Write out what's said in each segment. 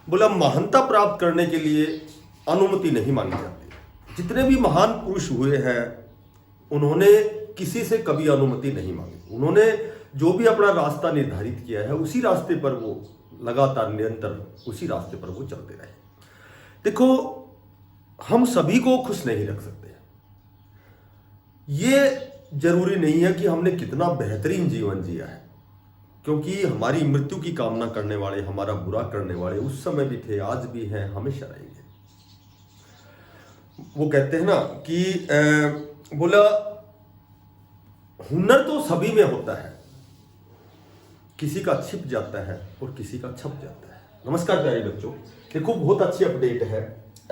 बोला महानता प्राप्त करने के लिए अनुमति नहीं मांगी जाती। जितने भी महान पुरुष हुए हैं उन्होंने किसी से कभी अनुमति नहीं मांगी। उन्होंने जो भी अपना रास्ता निर्धारित किया है उसी रास्ते पर वो लगातार निरंतर उसी रास्ते पर वो चलते रहे। देखो, हम सभी को खुश नहीं रख सकते। ये जरूरी नहीं है कि हमने कितना बेहतरीन जीवन जिया है, क्योंकि हमारी मृत्यु की कामना करने वाले, हमारा बुरा करने वाले उस समय भी थे, आज भी हैं, हमेशा रहेंगे। वो कहते हैं ना कि बोला हुनर तो सभी में होता है, किसी का छिप जाता है और किसी का छप जाता है। नमस्कार प्यारे बच्चों, देखो बहुत अच्छी अपडेट है।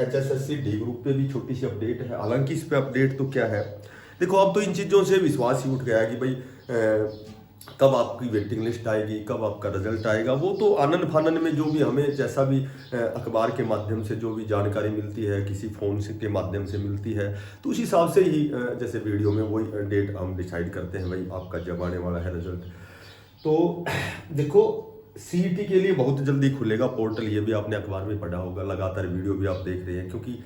HSSC डी ग्रुप पे भी छोटी सी अपडेट है। हालांकि इस पे अपडेट तो क्या है, देखो अब तो इन चीज़ों से विश्वास ही उठ गया कि भाई कब आपकी वेटिंग लिस्ट आएगी, कब आपका रिजल्ट आएगा, वो तो आनन फानन में जो भी हमें जैसा भी अखबार के माध्यम से जो भी जानकारी मिलती है, किसी फ़ोन से के माध्यम से मिलती है, तो उस हिसाब से ही जैसे वीडियो में वही डेट हम डिसाइड करते हैं भाई आपका जब आने वाला है रिजल्ट। तो देखो CET के लिए बहुत जल्दी खुलेगा पोर्टल, ये भी आपने अखबार में पढ़ा होगा, लगातार वीडियो भी आप देख रहे हैं। क्योंकि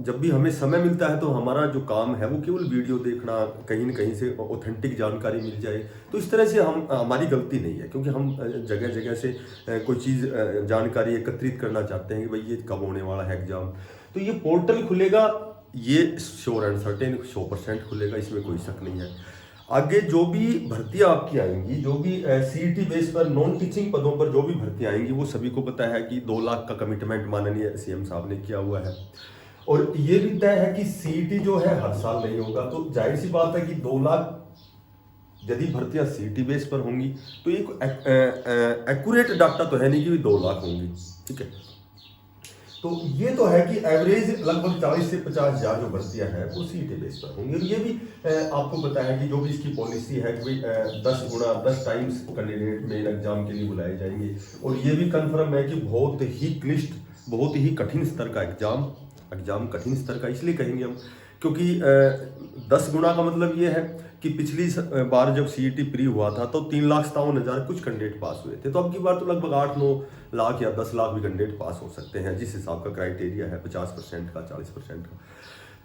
जब भी हमें समय मिलता है तो हमारा जो काम है वो केवल वीडियो देखना, कहीं न कहीं से ऑथेंटिक जानकारी मिल जाए, तो इस तरह से हमारी गलती नहीं है, क्योंकि हम जगह जगह से कोई चीज़ जानकारी एकत्रित करना चाहते हैं कि भाई ये कब होने वाला है एग्जाम। तो ये पोर्टल खुलेगा, ये श्योर एंड सर्टेन 100% खुलेगा, इसमें कोई शक नहीं है। आगे जो भी भर्तियां आपकी आएंगी, जो भी CET बेस पर नॉन टीचिंग पदों पर जो भी भर्तियां आएंगी, वो सभी को पता है कि 2 लाख का कमिटमेंट माननीय CM साहब ने किया हुआ है। और ये भी तय है कि CET जो है हर साल नहीं होगा। तो जाहिर सी बात है कि 2 लाख यदि भर्तियां CET बेस पर होंगी तो एक एक्यूरेट डाटा तो है नहीं कि 2 लाख होंगी, ठीक है। तो ये तो है कि एवरेज लगभग 40 से 50 हज़ार जो भर्तियां हैं वो CET बेस पर होंगी। और ये भी आपको पता है कि जो भी इसकी पॉलिसी है कि भाई 10 टाइम्स कैंडिडेट मेन एग्जाम के लिए बुलाए जाएंगे। और ये भी कंफर्म है कि बहुत ही क्लिष्ट, बहुत ही कठिन स्तर का एग्जाम कठिन स्तर का इसलिए कहेंगे हम क्योंकि 10 गुना का मतलब ये है कि पिछली बार जब CET प्री हुआ था तो 3,57,000 कुछ कैंडिडेट पास हुए थे। तो अब की बार तो लगभग 8-9 लाख या 10 लाख भी कैंडिडेट पास हो सकते हैं, जिस हिसाब का क्राइटेरिया है 50% का, 40% का।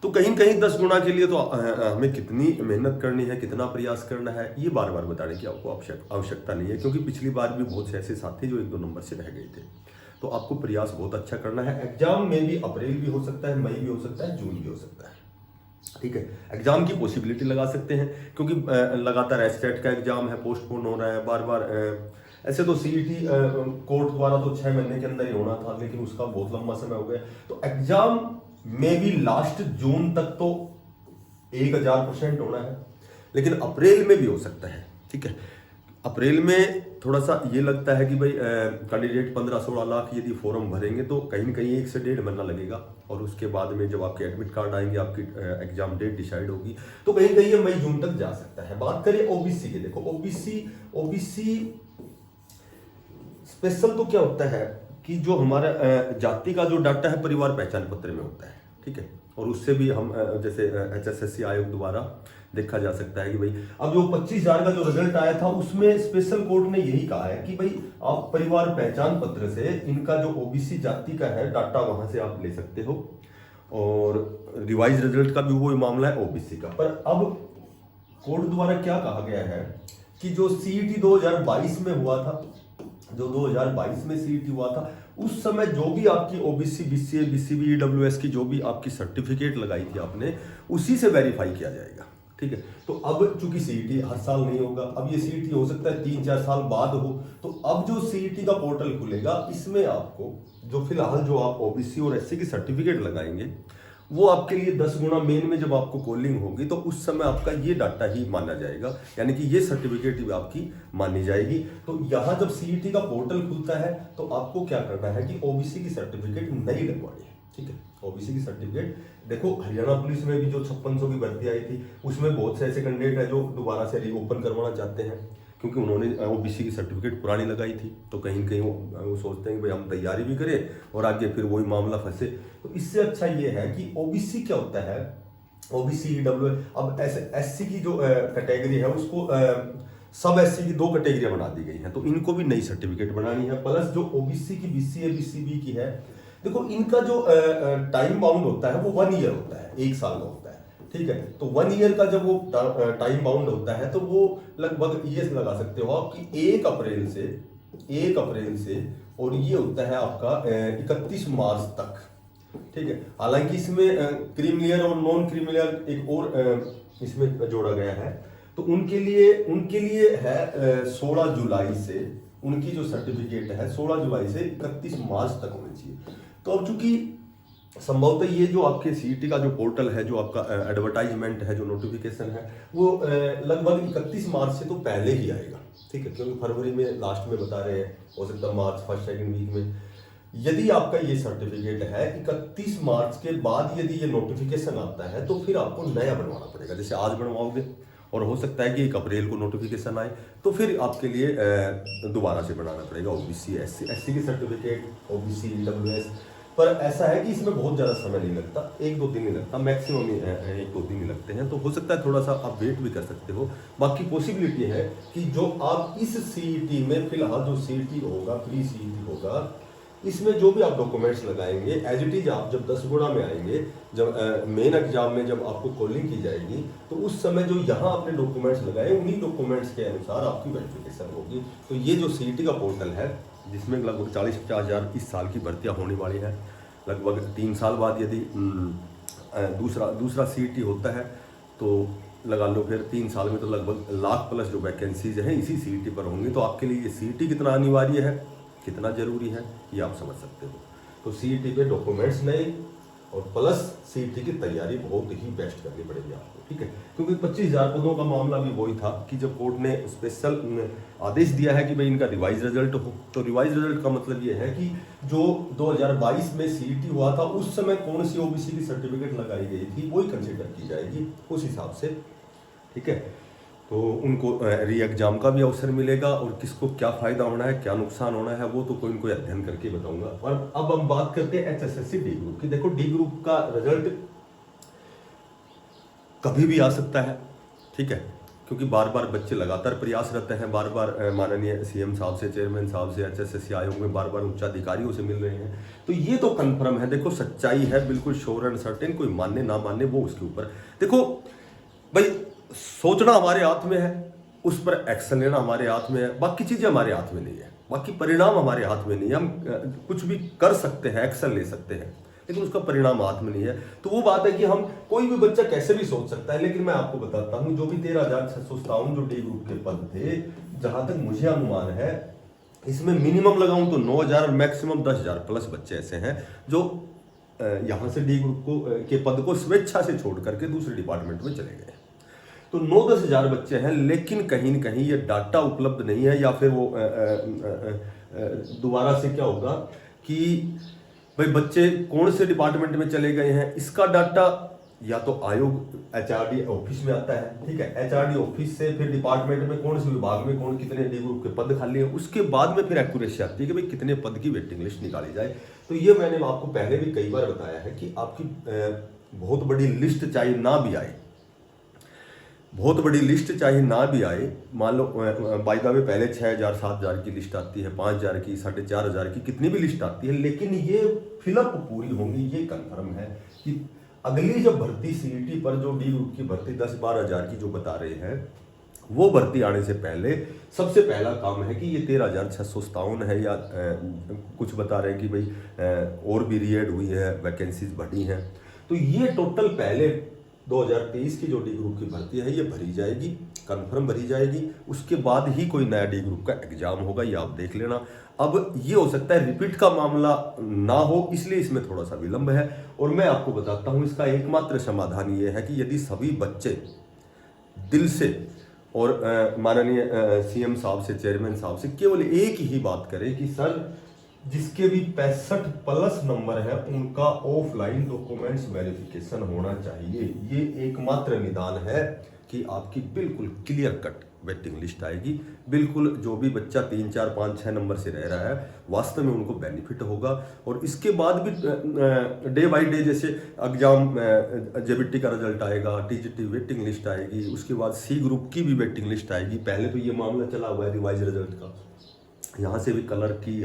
तो कहीं कहीं 10 गुना के लिए तो हमें कितनी मेहनत करनी है, कितना प्रयास करना है, ये बार बार बताने की आपको आवश्यकता नहीं है, क्योंकि पिछली बार भी बहुत से ऐसे साथी जो 1-2 नंबर से रह गए थे। तो आपको प्रयास बहुत अच्छा करना है। एग्जाम में भी अप्रैल भी हो सकता है, मई भी हो सकता है, जून भी हो सकता है, ठीक है। एग्जाम की पॉसिबिलिटी लगा सकते हैं क्योंकि लगातार एस्टेट का एग्जाम है, पोस्टपोन हो रहा है बार बार। ऐसे तो CET कोर्ट द्वारा तो 6 महीने के अंदर ही होना था, लेकिन उसका बहुत लंबा समय हो गया। तो एग्जाम में भी लास्ट जून तक तो 1000% होना है, लेकिन अप्रैल में भी हो सकता है, ठीक है। अप्रैल में थोड़ा सा ये लगता है कि भाई कैंडिडेट 15-16 लाख यदि फॉर्म भरेंगे तो कहीं ना कहीं 1 से 1.5 महीना लगेगा। और उसके बाद में जब आपके एडमिट कार्ड आएंगे, आपकी एग्जाम डेट डिसाइड होगी, तो कहीं कहीं ये मई जून तक जा सकता है। बात करें OBC की, देखो OBC स्पेशल तो क्या होता है कि जो हमारा जाति का जो डाटा है परिवार पहचान पत्र में होता है, ठीक है। और उससे भी हम जैसे HSSC आयोग द्वारा देखा जा सकता है कि भाई अब जो 25,000 का जो रिजल्ट आया था उसमें स्पेशल कोर्ट ने यही कहा है कि भाई आप परिवार पहचान पत्र से इनका जो OBC जाति का है डाटा वहां से आप ले सकते हो। और रिवाइज रिजल्ट का भी वो मामला है OBC का। पर अब कोर्ट द्वारा क्या कहा गया है कि जो CET 2022 में हुआ था, जो 2022 में CET हुआ था, उस समय जो भी आपकी OBC, BCA, BCB, EWS की जो भी आपकी सर्टिफिकेट लगाई थी आपने, उसी से वेरीफाई किया जाएगा, ठीक है। तो अब चूंकि CET हर साल नहीं होगा, अब ये CET हो सकता है 3-4 साल बाद हो। तो अब जो CET का पोर्टल खुलेगा, इसमें आपको जो फिलहाल जो आप OBC और SC की सर्टिफिकेट लगाएंगे वो आपके लिए 10 गुना मेन में जब आपको कॉलिंग होगी तो उस समय आपका ये डाटा ही माना जाएगा, यानी कि ये सर्टिफिकेट भी आपकी मानी जाएगी। तो यहाँ जब CET का पोर्टल खुलता है तो आपको क्या करना है कि OBC की सर्टिफिकेट नहीं लगवानी है, ठीक है। OBC की सर्टिफिकेट, देखो हरियाणा पुलिस में भी जो 5600 की भर्ती आई थी उसमें बहुत से ऐसे कैंडिडेट है जो दोबारा से रीओपन करवाना चाहते हैं, क्योंकि उन्होंने OBC की सर्टिफिकेट पुरानी लगाई थी। तो कहीं कहीं वो सोचते हैं कि भाई हम तैयारी भी करें और आगे फिर वही मामला फंसे। तो इससे अच्छा ये है कि OBC क्या होता है, OBC EWS, अब ऐसे SC की जो कैटेगरी है उसको सब एससी की 2 कैटेगरियां बना दी गई हैं, तो इनको भी नई सर्टिफिकेट बनानी है। प्लस जो ओबीसी की बीसीए बीसीबी की है, देखो इनका जो टाइम बाउंड होता है वो 1 ईयर होता है, 1 साल का होता है, ठीक है। तो 1 ईयर का जब वो टाइम बाउंड होता है तो वो लगभग ये लगा सकते हो आप कि 1 अप्रैल से और ये होता है आपका 31 मार्च तक, ठीक है। हालांकि इसमें क्रीमिलियर और नॉन क्रीमिलियर एक और इसमें जोड़ा गया है, तो उनके लिए है 16 जुलाई से, उनकी जो सर्टिफिकेट है 16 जुलाई से 31 मार्च तक होनी चाहिए। तो अब चूंकि संभवतः ये जो आपके सीईटी का जो पोर्टल है, जो आपका एडवर्टाइजमेंट है, जो नोटिफिकेशन है, वो लगभग 31 मार्च से तो पहले ही आएगा, ठीक है, क्योंकि फरवरी में लास्ट में बता रहे हैं, हो सकता है मार्च फर्स्ट सेकंड वीक में। यदि आपका ये सर्टिफिकेट है 31 मार्च के बाद यदि ये नोटिफिकेशन आता है तो फिर आपको नया बनवाना पड़ेगा। जैसे आज बनवाओगे और हो सकता है कि 1 अप्रैल को नोटिफिकेशन आए, तो फिर आपके लिए दोबारा से बनाना पड़ेगा ओबीसी एससी की सर्टिफिकेट, ओबीसी ईडब्ल्यूएस। पर ऐसा है कि इसमें बहुत ज़्यादा समय नहीं लगता, 1-2 दिन नहीं लगता, मैक्सिमम 1-2 दिन ही लगते हैं। तो हो सकता है थोड़ा सा आप वेट भी कर सकते हो। बाकी पॉसिबिलिटी है कि जो आप इस सीईटी में फिलहाल जो सीईटी होगा, प्री सीईटी होगा, इसमें जो भी आप डॉक्यूमेंट्स लगाएंगे एज इट इज, आप जब 10 गुणा में आएंगे, जब मेन एग्जाम में जब आपको कॉलिंग की जाएगी, तो उस समय जो यहाँ आपने डॉक्यूमेंट्स लगाए उन्हीं डॉक्यूमेंट्स के अनुसार आपकी वेरिफिकेशन होगी। तो ये जो सीईटी का पोर्टल है, जिसमें लगभग 40-50 हज़ार इस साल की भर्तियाँ होने वाली है, लगभग 3 साल बाद यदि दूसरा सीईटी होता है तो लगा लो फिर 3 साल में तो लगभग 1 लाख प्लस जो वैकेंसीज हैं इसी सीईटी पर होंगी। तो आपके लिए ये सीईटी कितना अनिवार्य है, कितना जरूरी है, ये आप समझ सकते हो। तो सीईटी पे डॉक्यूमेंट्स नहीं और प्लस सीईटी की तैयारी बहुत ही बेस्ट करनी पड़ेगी आपको, ठीक है। क्योंकि 25,000 पदों का मामला भी वही था कि जब कोर्ट ने स्पेशल आदेश दिया है कि भाई इनका रिवाइज रिजल्ट हो, तो रिवाइज रिजल्ट का मतलब ये है कि जो 2022 में सीईटी हुआ था उस समय कौन सी ओबीसी की सर्टिफिकेट लगाई गई थी वही कंसिडर की जाएगी उस हिसाब से, ठीक है। तो उनको री एग्जाम का भी अवसर मिलेगा और किसको क्या फायदा होना है, क्या नुकसान होना है, वो तो कोई इनको अध्ययन करके बताऊंगा। और अब हम बात करते हैं एचएसएससी डी ग्रुप की। देखो डी ग्रुप का रिजल्ट कभी भी आ सकता है, ठीक है, क्योंकि बार बार बच्चे लगातार प्रयासरत हैं, बार बार माननीय सीएम साहब से, चेयरमैन साहब से, एचएसएससी आयोग में बार बार उच्चाधिकारियों से मिल रहे हैं। तो ये तो कन्फर्म है, देखो सच्चाई है, बिल्कुल श्योर एंड सर्टेन, कोई मानने ना मानने वो उसके ऊपर। देखो भाई सोचना हमारे हाथ में है, उस पर एक्शन लेना हमारे हाथ में है, बाकी चीजें हमारे हाथ में नहीं है, बाकी परिणाम हमारे हाथ में नहीं है। हम कुछ भी कर सकते हैं, एक्शन ले सकते हैं, लेकिन उसका परिणाम हाथ में नहीं है। तो वो बात है कि हम, कोई भी बच्चा कैसे भी सोच सकता है, लेकिन मैं आपको बताता हूं जो भी 13,657 जो डी ग्रुप के पद थे, जहां तक मुझे अनुमान है, इसमें मिनिमम लगाऊं तो 9,000 और मैक्सिमम 10,000 प्लस बच्चे ऐसे हैं जो यहां से डी ग्रुप को के पद को स्वेच्छा से छोड़ करके दूसरे डिपार्टमेंट में चले गए। तो 9-10 हज़ार बच्चे हैं, लेकिन कहीं न कहीं ये डाटा उपलब्ध नहीं है, या फिर वो दोबारा से क्या होगा कि भाई बच्चे कौन से डिपार्टमेंट में चले गए हैं, इसका डाटा या तो आयोग एचआरडी ऑफिस में आता है, ठीक है, एचआरडी ऑफिस से फिर डिपार्टमेंट में कौन से विभाग में कौन कितने डी ग्रुप के पद खाली हैं, उसके बाद में फिर एक्यूरेसी आती है कि भाई कितने पद की वेटिंग लिस्ट निकाली जाए। तो ये मैंने आपको पहले भी कई बार बताया है कि आपकी बहुत बड़ी लिस्ट चाहे ना भी आए, बहुत बड़ी लिस्ट चाहे ना भी आए, मान लो बाय द वे पहले 6,000 7,000 की लिस्ट आती है, 5,000 की, 4,500 की, कितनी भी लिस्ट आती है, लेकिन ये फिलअप पूरी होंगी, ये कंफर्म है कि अगली जब भर्ती सीईटी पर जो डी ग्रुप की भर्ती 10-12 हज़ार की जो बता रहे हैं, वो भर्ती आने से पहले सबसे पहला काम है कि ये 13,657 है, या कुछ बता रहे हैं कि भाई और भी रीएड हुई है, वैकेंसीज बढ़ी हैं, तो ये टोटल पहले 2023 की जो डी ग्रुप की भर्ती है ये भरी जाएगी, कंफर्म भरी जाएगी। उसके बाद ही कोई नया डी ग्रुप का एग्जाम होगा, ये आप देख लेना। अब ये हो सकता है रिपीट का मामला ना हो, इसलिए इसमें थोड़ा सा विलंब है। और मैं आपको बताता हूं इसका एकमात्र समाधान ये है कि यदि सभी बच्चे दिल से और माननीय सीएम साहब से, चेयरमैन साहब से केवल एक ही बात करें कि सर जिसके भी 65 प्लस नंबर है उनका ऑफलाइन डॉक्यूमेंट्स वेरिफिकेशन होना चाहिए, ये एकमात्र निदान है कि आपकी बिल्कुल क्लियर कट वेटिंग लिस्ट आएगी। बिल्कुल जो भी बच्चा 3, 4, 5, 6 नंबर से रह रहा है वास्तव में उनको बेनिफिट होगा। और इसके बाद भी डे बाय डे जैसे एग्जाम जेबीटी का रिजल्ट आएगा, टीजीटी वेटिंग लिस्ट आएगी, उसके बाद सी ग्रुप की भी वेटिंग लिस्ट आएगी। पहले तो ये मामला चला हुआ है रिवाइज रिजल्ट का, यहाँ से भी कलर की,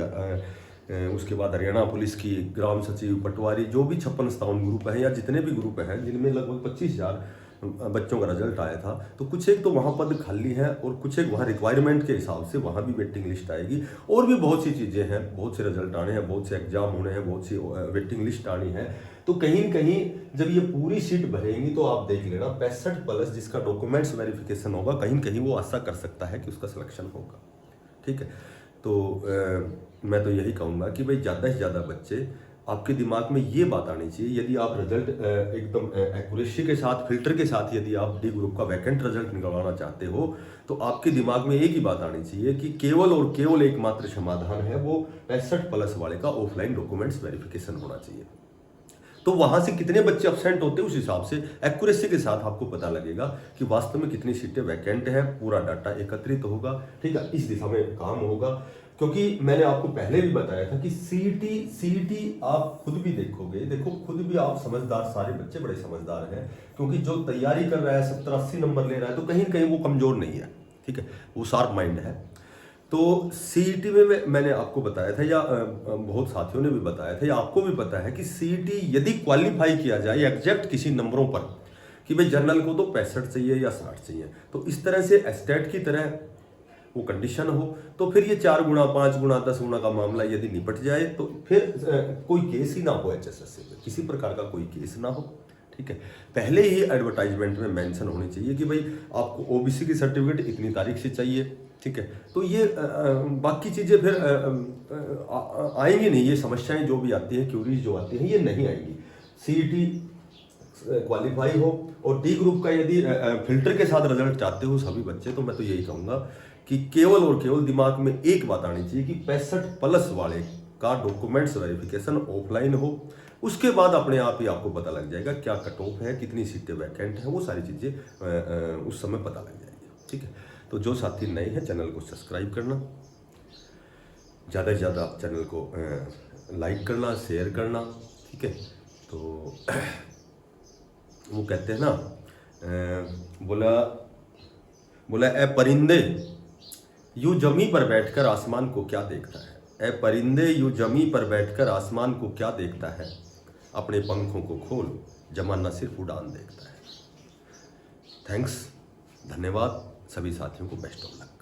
उसके बाद हरियाणा पुलिस की, ग्राम सचिव, पटवारी, जो भी 56-57 ग्रुप हैं या जितने भी ग्रुप हैं जिनमें लगभग 25,000 बच्चों का रिजल्ट आया था, तो कुछ एक तो वहाँ पद खाली है और कुछ एक वहाँ रिक्वायरमेंट के हिसाब से वहाँ भी वेटिंग लिस्ट आएगी। और भी बहुत सी चीज़ें हैं, बहुत से रिजल्ट आने हैं, बहुत से एग्जाम होने हैं, बहुत सी वेटिंग लिस्ट आनी है। तो कहीं न कहीं जब ये पूरी सीट भरेंगी तो आप देख लेना 65+ जिसका डॉक्यूमेंट्स वेरिफिकेशन होगा, कहीं न कहीं वो आशा कर सकता है कि उसका सिलेक्शन होगा। ठीक है, तो मैं तो यही कहूँगा कि भाई ज़्यादा से ज़्यादा बच्चे, आपके दिमाग में ये बात आनी चाहिए, यदि आप रिजल्ट एकदम एक्यूरेसी के साथ, फिल्टर के साथ यदि आप डी ग्रुप का वैकेंट रिजल्ट निकलवाना चाहते हो, तो आपके दिमाग में एक ही बात आनी चाहिए कि केवल और केवल एकमात्र समाधान है वो 65+ वाले का ऑफलाइन डॉक्यूमेंट्स वेरिफिकेशन होना चाहिए। तो वहां से कितने बच्चे अब्सेंट होते हैं उस हिसाब से एक्यूरेसी के साथ आपको पता लगेगा कि वास्तव में कितनी सीटें वैकेंट हैं, पूरा डाटा एकत्रित होगा। ठीक है, इस दिशा में काम होगा। क्योंकि मैंने आपको पहले भी बताया था कि सीईटी आप खुद भी देखो खुद भी आप समझदार, सारे बच्चे बड़े समझदार हैं, क्योंकि जो तैयारी कर रहा है 70-80 नंबर ले रहा है तो कहीं कहीं वो कमजोर नहीं है। ठीक है, वो शार्प माइंड है। तो सीईटी में मैंने आपको बताया था, या बहुत साथियों ने भी बताया था, या आपको भी पता है कि सीईटी यदि क्वालिफाई किया जाए एग्जैक्ट किसी नंबरों पर कि भाई जनरल को तो 65 चाहिए या 60 चाहिए, तो इस तरह से एस्टेट की तरह वो कंडीशन हो, तो फिर ये 4 गुना 5 गुना 10 गुना का मामला यदि निपट जाए तो फिर कोई केस ही ना हो एचएसएससी में, किसी प्रकार का कोई केस ना हो। ठीक है, पहले ही एडवर्टाइजमेंट में मेंशन होनी चाहिए कि भाई आपको ओबीसी की सर्टिफिकेट इतनी तारीख से चाहिए। ठीक है, तो ये बाकी चीज़ें फिर आएंगी नहीं, ये समस्याएं जो भी आती हैं, क्यूरीज जो आती हैं, ये नहीं आएंगी। सीईटी क्वालिफाई हो और डी ग्रुप का यदि फिल्टर के साथ रिजल्ट चाहते हो सभी बच्चे, तो मैं तो यही कहूँगा कि केवल और केवल दिमाग में एक बात आनी चाहिए कि 65+ वाले का डॉक्यूमेंट्स वेरिफिकेशन ऑफलाइन हो। उसके बाद अपने आप ही आपको पता लग जाएगा क्या कट ऑफ है, कितनी सीटें वैकेंट हैं, वो सारी चीज़ें उस समय पता लग जाएगी। ठीक है, तो जो साथी नए हैं चैनल को सब्सक्राइब करना, ज़्यादा से ज़्यादा चैनल को लाइक करना, शेयर करना। ठीक है, तो वो कहते हैं ना, बोला ए परिंदे यूं जमी पर बैठकर आसमान को क्या देखता है, ए परिंदे यूं जमी पर बैठकर आसमान को क्या देखता है, अपने पंखों को खोल जमाना सिर्फ उड़ान देखता है। थैंक्स, धन्यवाद, सभी साथियों को बेस्ट ऑफ लक।